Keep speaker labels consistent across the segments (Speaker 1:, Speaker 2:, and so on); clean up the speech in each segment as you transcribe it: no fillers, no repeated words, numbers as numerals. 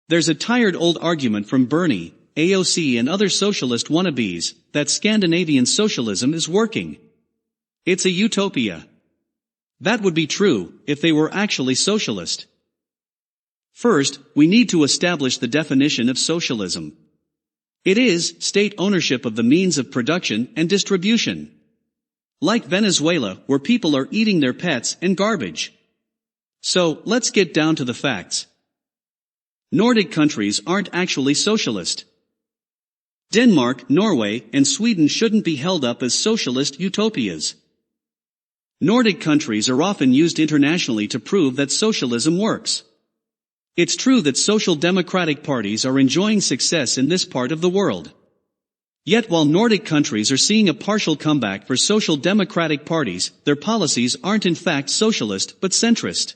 Speaker 1: There's a tired old argument from Bernie, AOC and other socialist wannabes, that Scandinavian socialism is working. It's a utopia. That would be true, if they were actually socialist. First, we need to establish the definition of socialism. It is state ownership of the means of production and distribution. Like Venezuela, where people are eating their pets and garbage. So, let's get down to the facts. Nordic countries aren't actually socialist. Denmark, Norway, and Sweden shouldn't be held up as socialist utopias. Nordic countries are often used internationally to prove that socialism works. It's true that social democratic parties are enjoying success in this part of the world. Yet while Nordic countries are seeing a partial comeback for social democratic parties, their policies aren't in fact socialist but centrist.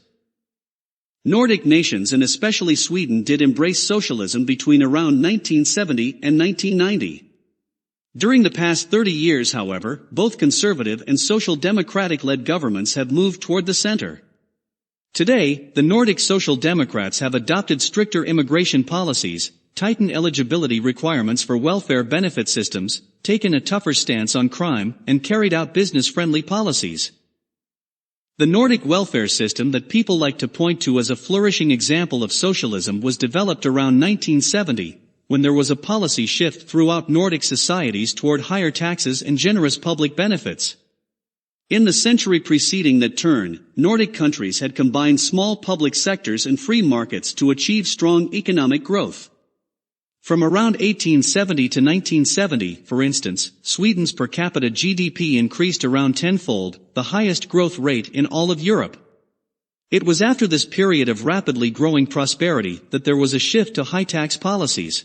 Speaker 1: Nordic nations and especially Sweden did embrace socialism between around 1970 and 1990. During the past 30 years, however, both conservative and social democratic-led governments have moved toward the center. Today, the Nordic Social Democrats have adopted stricter immigration policies, tightened eligibility requirements for welfare benefit systems, taken a tougher stance on crime, and carried out business-friendly policies. The Nordic welfare system that people like to point to as a flourishing example of socialism was developed around 1970, when there was a policy shift throughout Nordic societies toward higher taxes and generous public benefits. In the century preceding that turn, Nordic countries had combined small public sectors and free markets to achieve strong economic growth. From around 1870 to 1970, for instance, Sweden's per capita GDP increased around tenfold, the highest growth rate in all of Europe. It was after this period of rapidly growing prosperity that there was a shift to high tax policies.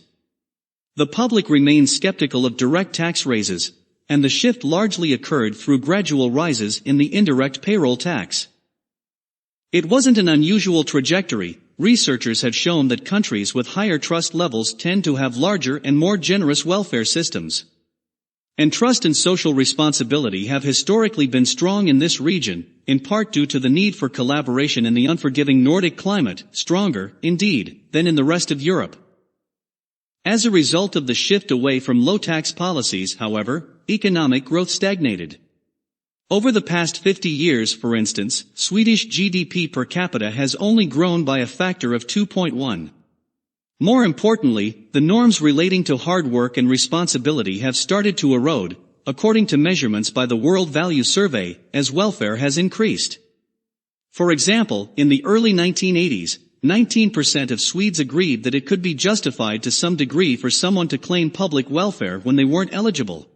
Speaker 1: The public remained skeptical of direct tax raises, and the shift largely occurred through gradual rises in the indirect payroll tax. It wasn't an unusual trajectory. Researchers have shown that countries with higher trust levels tend to have larger and more generous welfare systems. And trust and social responsibility have historically been strong in this region, in part due to the need for collaboration in the unforgiving Nordic climate, stronger, indeed, than in the rest of Europe. As a result of the shift away from low-tax policies, however, economic growth stagnated. Over the past 50 years, for instance, Swedish GDP per capita has only grown by a factor of 2.1. More importantly, the norms relating to hard work and responsibility have started to erode, according to measurements by the World Value Survey, as welfare has increased. For example, in the early 1980s, 19% of Swedes agreed that it could be justified to some degree for someone to claim public welfare when they weren't eligible.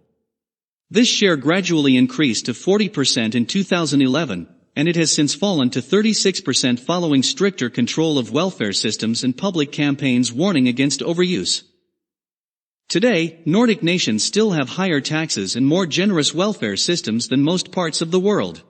Speaker 1: This share gradually increased to 40% in 2011, and it has since fallen to 36% following stricter control of welfare systems and public campaigns warning against overuse. Today, Nordic nations still have higher taxes and more generous welfare systems than most parts of the world.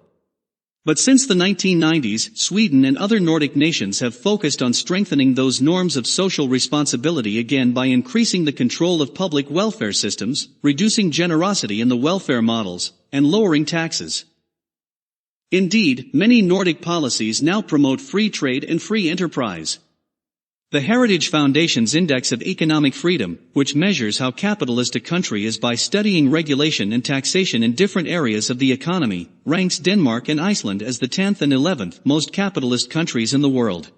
Speaker 1: But since the 1990s, Sweden and other Nordic nations have focused on strengthening those norms of social responsibility again by increasing the control of public welfare systems, reducing generosity in the welfare models, and lowering taxes. Indeed, many Nordic policies now promote free trade and free enterprise. The Heritage Foundation's Index of Economic Freedom, which measures how capitalist a country is by studying regulation and taxation in different areas of the economy, ranks Denmark and Iceland as the 10th and 11th most capitalist countries in the world.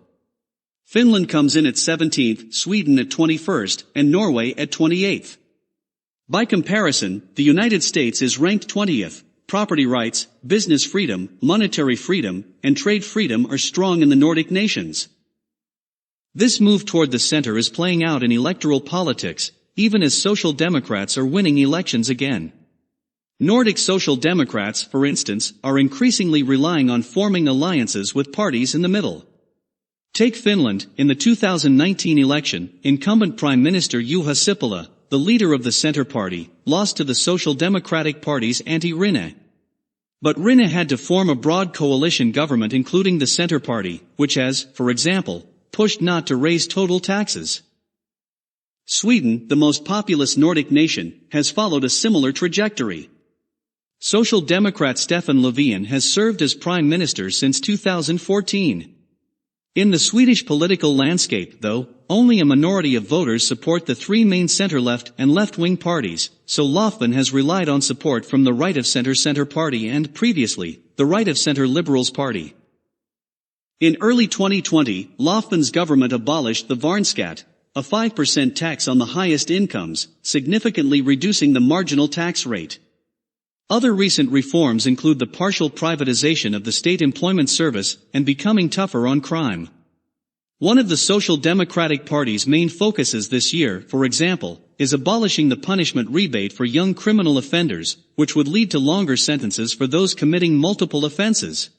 Speaker 1: Finland comes in at 17th, Sweden at 21st, and Norway at 28th. By comparison, the United States is ranked 20th. Property rights, business freedom, monetary freedom, and trade freedom are strong in the Nordic nations. This move toward the center is playing out in electoral politics, even as social democrats are winning elections again. Nordic social democrats, for instance, are increasingly relying on forming alliances with parties in the middle. Take Finland. In the 2019 election, incumbent Prime Minister Juha Sipilä, the leader of the Center Party, lost to the Social Democratic Party's Antti Rinne. But Rinne had to form a broad coalition government including the Center Party, which has, for example, pushed not to raise total taxes. Sweden, the most populous Nordic nation, has followed a similar trajectory. Social Democrat Stefan Löfven has served as Prime Minister since 2014. In the Swedish political landscape, though, only a minority of voters support the three main center-left and left-wing parties, so Löfven has relied on support from the right-of-center party and, previously, the right-of-center Liberals party. In early 2020, Löfven's government abolished the Värnskatt, a 5% tax on the highest incomes, significantly reducing the marginal tax rate. Other recent reforms include the partial privatization of the state employment service and becoming tougher on crime. One of the Social Democratic Party's main focuses this year, for example, is abolishing the punishment rebate for young criminal offenders, which would lead to longer sentences for those committing multiple offenses.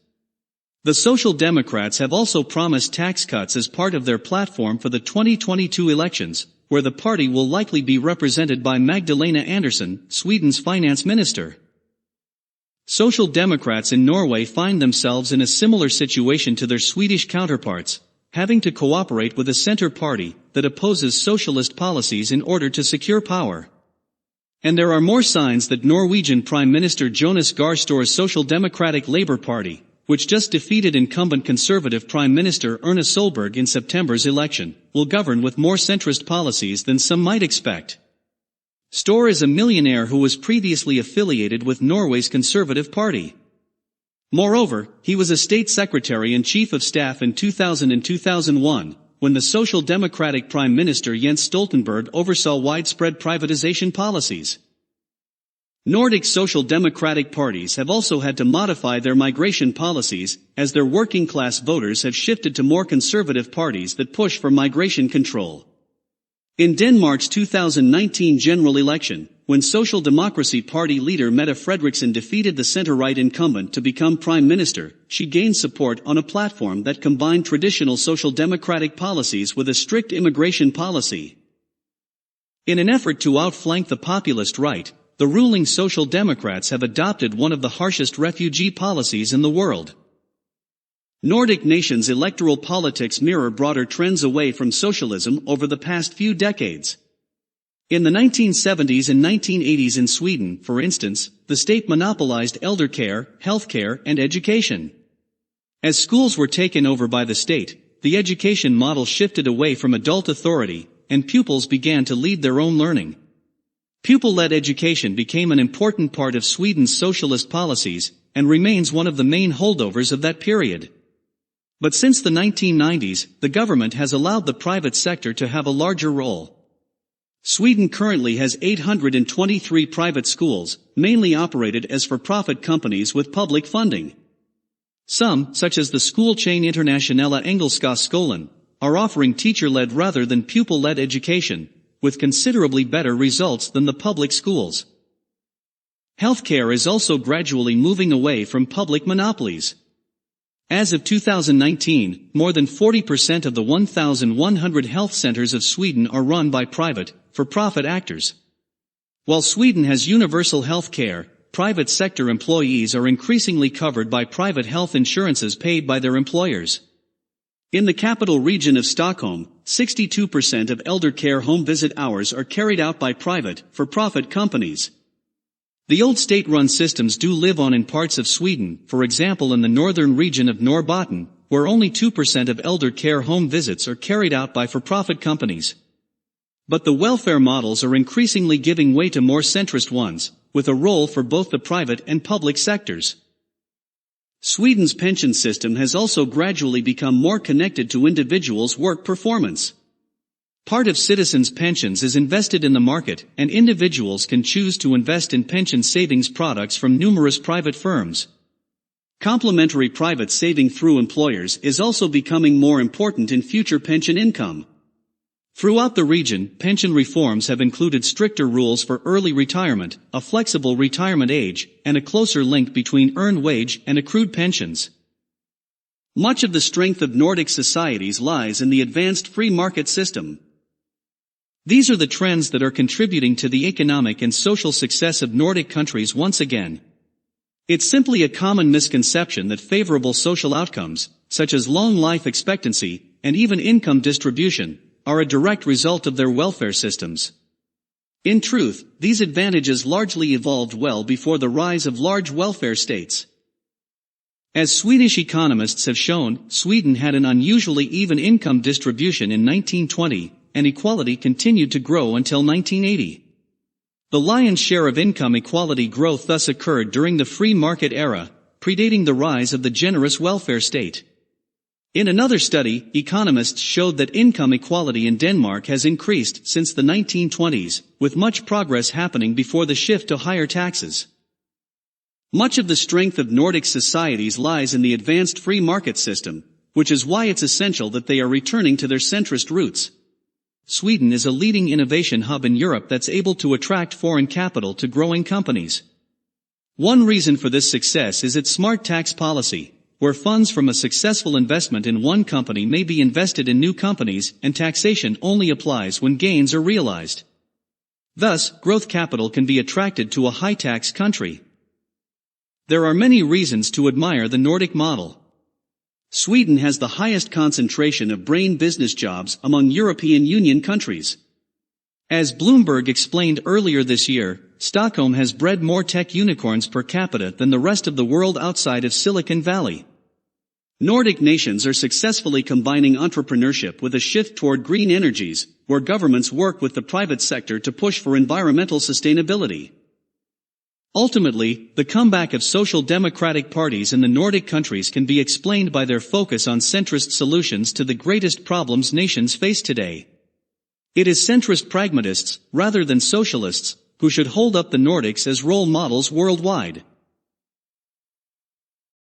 Speaker 1: The Social Democrats have also promised tax cuts as part of their platform for the 2022 elections, where the party will likely be represented by Magdalena Andersson, Sweden's finance minister. Social Democrats in Norway find themselves in a similar situation to their Swedish counterparts, having to cooperate with a center party that opposes socialist policies in order to secure power. And there are more signs that Norwegian Prime Minister Jonas Gahr Store's Social Democratic Labour Party, which just defeated incumbent Conservative Prime Minister Erna Solberg in September's election, will govern with more centrist policies than some might expect. Støre is a millionaire who was previously affiliated with Norway's Conservative Party. Moreover, he was a state secretary and chief of staff in 2000 and 2001, when the Social Democratic Prime Minister Jens Stoltenberg oversaw widespread privatization policies. Nordic Social Democratic parties have also had to modify their migration policies, as their working-class voters have shifted to more conservative parties that push for migration control. In Denmark's 2019 general election, when Social Democracy Party leader Mette Frederiksen defeated the center-right incumbent to become prime minister, she gained support on a platform that combined traditional social democratic policies with a strict immigration policy. In an effort to outflank the populist right, the ruling Social Democrats have adopted one of the harshest refugee policies in the world. Nordic nations' electoral politics mirror broader trends away from socialism over the past few decades. In the 1970s and 1980s in Sweden, for instance, the state monopolized elder care, healthcare, and education. As schools were taken over by the state, the education model shifted away from adult authority, and pupils began to lead their own learning. Pupil-led education became an important part of Sweden's socialist policies, and remains one of the main holdovers of that period. But since the 1990s, the government has allowed the private sector to have a larger role. Sweden currently has 823 private schools, mainly operated as for-profit companies with public funding. Some, such as the school chain Internationella Engelska Skolan, are offering teacher-led rather than pupil-led education, with considerably better results than the public schools. Healthcare is also gradually moving away from public monopolies. As of 2019, more than 40% of the 1,100 health centers of Sweden are run by private, for-profit actors. While Sweden has universal health care, private sector employees are increasingly covered by private health insurances paid by their employers. In the capital region of Stockholm, 62% of elder care home visit hours are carried out by private, for-profit companies. The old state-run systems do live on in parts of Sweden, for example in the northern region of Norrbotten, where only 2% of elder care home visits are carried out by for-profit companies. But the welfare models are increasingly giving way to more centrist ones, with a role for both the private and public sectors. Sweden's pension system has also gradually become more connected to individuals' work performance. Part of citizens' pensions is invested in the market, and individuals can choose to invest in pension savings products from numerous private firms. Complementary private saving through employers is also becoming more important in future pension income. Throughout the region, pension reforms have included stricter rules for early retirement, a flexible retirement age, and a closer link between earned wage and accrued pensions. Much of the strength of Nordic societies lies in the advanced free market system. These are the trends that are contributing to the economic and social success of Nordic countries once again. It's simply a common misconception that favorable social outcomes, such as long life expectancy, and even income distribution, are a direct result of their welfare systems. In truth, these advantages largely evolved well before the rise of large welfare states. As Swedish economists have shown, Sweden had an unusually even income distribution in 1920, and equality continued to grow until 1980. The lion's share of income equality growth thus occurred during the free market era, predating the rise of the generous welfare state. In another study, economists showed that income equality in Denmark has increased since the 1920s, with much progress happening before the shift to higher taxes. Much of the strength of Nordic societies lies in the advanced free market system, which is why it's essential that they are returning to their centrist roots. Sweden is a leading innovation hub in Europe that's able to attract foreign capital to growing companies. One reason for this success is its smart tax policy, where funds from a successful investment in one company may be invested in new companies and taxation only applies when gains are realized. Thus, growth capital can be attracted to a high-tax country. There are many reasons to admire the Nordic model. Sweden has the highest concentration of brain business jobs among European Union countries. As Bloomberg explained earlier this year, Stockholm has bred more tech unicorns per capita than the rest of the world outside of Silicon Valley. Nordic nations are successfully combining entrepreneurship with a shift toward green energies, where governments work with the private sector to push for environmental sustainability. Ultimately, the comeback of social democratic parties in the Nordic countries can be explained by their focus on centrist solutions to the greatest problems nations face today. It is centrist pragmatists, rather than socialists, who should hold up the Nordics as role models worldwide.